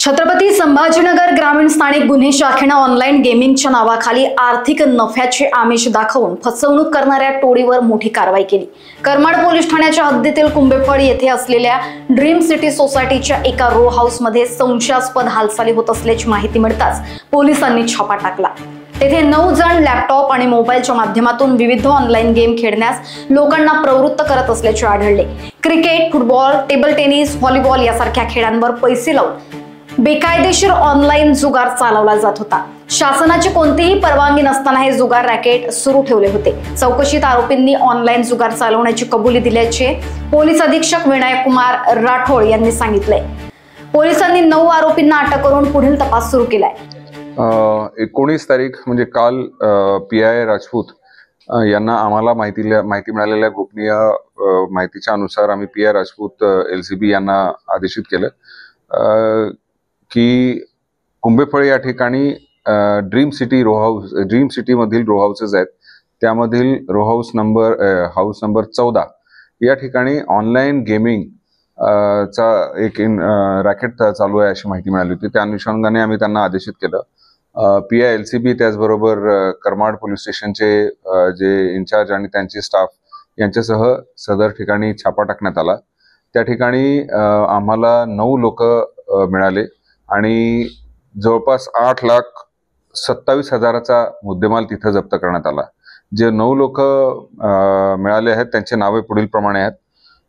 छत्रपती संभाजीनगर ग्रामीण स्थानिक गुन्हे शाखेनं ऑनलाईन गेमिंगच्या नावाखाली आर्थिक नफ्याचे आमिष दाखवून फसवणूक करणाऱ्या टोळीवर मोठी कारवाई केली। करमाड पोलीस ठाण्याच्या हद्दीतील कुंभेफळ येथे असलेल्या ड्रीम सिटी सोसायटीच्या एका रो हाऊसमध्ये संशयास्पद हालचाली होत असल्याची माहिती मिळताच पोलिसांनी छापा टाकला। तेथे 9 जण लॅपटॉप आणि मोबाईलच्या माध्यमातून विविध ऑनलाईन गेम खेळण्यास लोकांना प्रवृत्त करत असल्याचे आढळले। Cricket, football, table tennis, volleyball यासारख्या खेळांवर पैसे लावून बेकायदेशीर ऑनलाईन जुगार चालवला जात होता। शासनाची कोणतीही परवानगी नसताना हे जुगार रॅकेट सुरू ठेवले होते। चौकशीत आरोपींनी ऑनलाईन जुगार चालवण्याची कबुली दिल्याचे पोलीस अधीक्षक विनायक कुमार राठोड यांनी सांगितले। पोलिसांनी 9 आरोपींना अटक करून पुढील तपास सुरू केलाय। 19 तारीख म्हणजे काल PI राजपूत यांना आम्हाला माहिती मिळालेल्या गोपनीय माहितीच्या अनुसार आम्ही PI राजपूत LCB यांना आदेशित केलं की कुंभेफळ या ठिकाणी ड्रीम सिटी मधील रो हाऊसेस आहेत, त्यामधील रो हाऊस नंबर 14 या ठिकाणी ऑनलाईन गेमिंग चा एक रॅकेट चालू आहे अशी माहिती मिळाली होती। त्या अनुषंगाने आम्ही त्यांना आदेशित केलं। PI LCB त्याचबरोबर करमाड पोलीस स्टेशनचे जे इन्चार्ज आणि त्यांचे स्टाफ यांच्यासह सदर ठिकाणी छापा टाकण्यात आला। त्या ठिकाणी आम्हाला 9 लोक मिळाले आणि जवळपास 8,27,000चा मुद्देमाल तिथे जप्त करण्यात आला। जे 9 लोक मिळाले आहेत त्यांचे नावे पुढील प्रमाणे आहेत।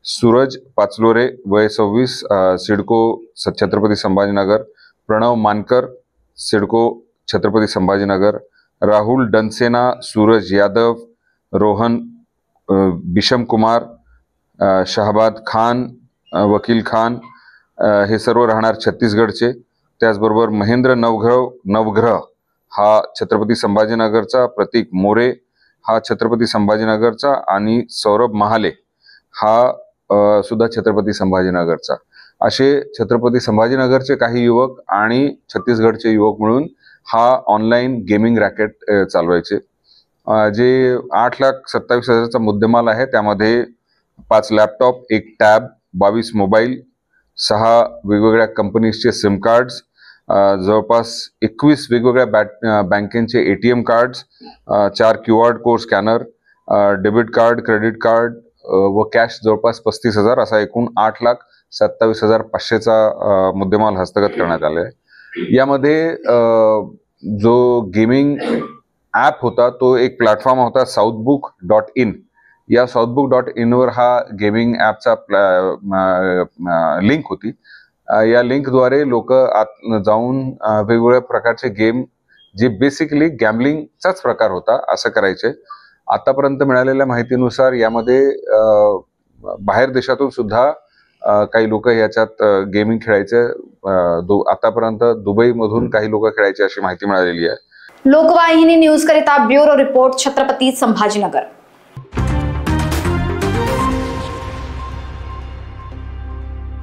सूरज पाचलोरे वय 26 सिडको छत्रपती संभाजीनगर, प्रणव मानकर सिडको छत्रपती संभाजीनगर, राहुल डनसेना, सूरज यादव, रोहन बिशम कुमार, शहबाद खान, वकील खान हे सर्व राहणार छत्तीसगडचे। त्याचबरोबर महेंद्र नवग्रह हा छत्रपती संभाजीनगरचा, प्रतीक मोरे हा छत्रपती संभाजीनगरचा आणि सौरभ महाले हा सुद्धा छत्रपती संभाजीनगरचा। असे छत्रपती संभाजीनगरचे काही युवक आणि छत्तीसगडचे युवक मिळून हा ऑनलाईन गेमिंग रॅकेट चालवायचे। जे 8,27,000चा मुद्देमाल आहे त्यामध्ये 5 लॅपटॉप, 1 टॅब, 22 मोबाईल, 6 वेगवेगळ्या कंपनीजचे सिम कार्ड्स, जवळपास 21 वेगवेगळ्या बँकेचे ATM cards, 4 QR code scanner, debit card, credit card व कॅश जवळपास 35,000 असा एकूण 8,27,500चा मुद्देमाल हस्तगत करण्यात आले आहे। यामध्ये जो गेमिंग ॲप होता तो एक प्लॅटफॉर्म होता southbook.in। या southbook.in वर हा गेमिंग ॲपचा लिंक होती। या लिंकद्वारे लोक आत जाऊन वेगवेगळ्या प्रकारचे गेम जे बेसिकली गॅम्बलिंगचाच प्रकार होता असं करायचे। आतापर्यंत मिळालेल्या माहितीनुसार यामध्ये बाहेर देशातून सुद्धा काही लोक याच्यात गेमिंग खेळायचे। आतापर्यंत दुबई मधून काही लोक खेळायचे अशी माहिती मिळालेली आहे। लोकवाहिनी न्यूज करिता ब्युरो रिपोर्ट, छत्रपती संभाजीनगर।